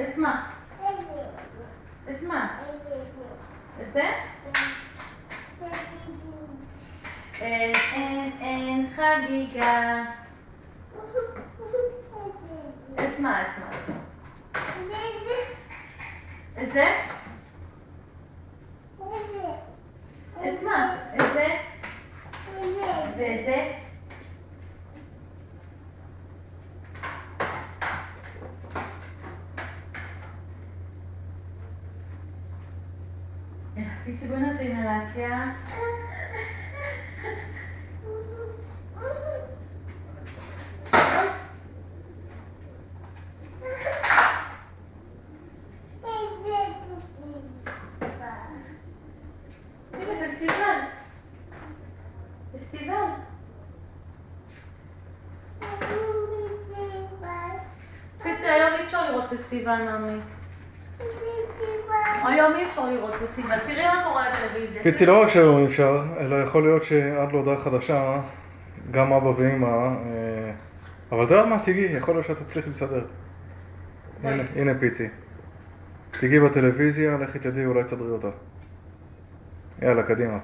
את מה? את מה? את זה? אין חגיגה. את מה? את מה? את זה? את מה? את זה? ואת זה? פיצי, בוא נעשה אינהלציה. פסטיבל. פסטיבל. פיצי, היום אי אפשר לראות פסטיבל, מאמי. היום אי אפשר לראות פסטיבל. תראי מה קורה לטלוויזיה. פיצי, לא רק שהיום אי אפשר, אלא יכול להיות שעד להודעה חדשה, גם אבא ואמא, אבל אתה יודע מה, תיגי, יכול להיות שאתה תצליחי לסדר. הנה פיצי. תיגי בטלוויזיה, לכי תדעי, אולי תסדרי אותה. יאללה, קדימה.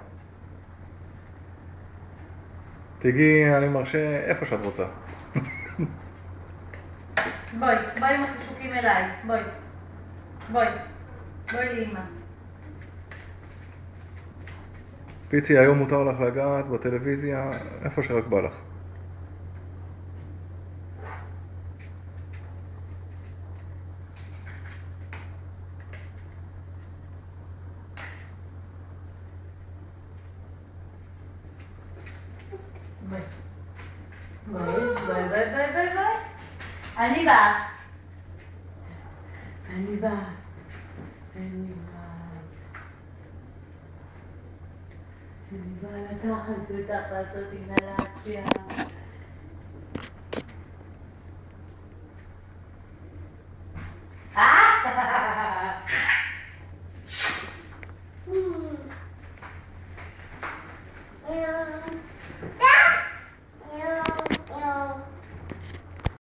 תיגי, אני מרשה איפה שאת רוצה. בואי עם החישוקים אליי, בואי. בואי לאמא. פיצי, היום מותר לך לגעת בטלוויזיה, איפה שרק בא לך. ביי. אני באה. אני באה לקחת אותך לעשות אינהלציה.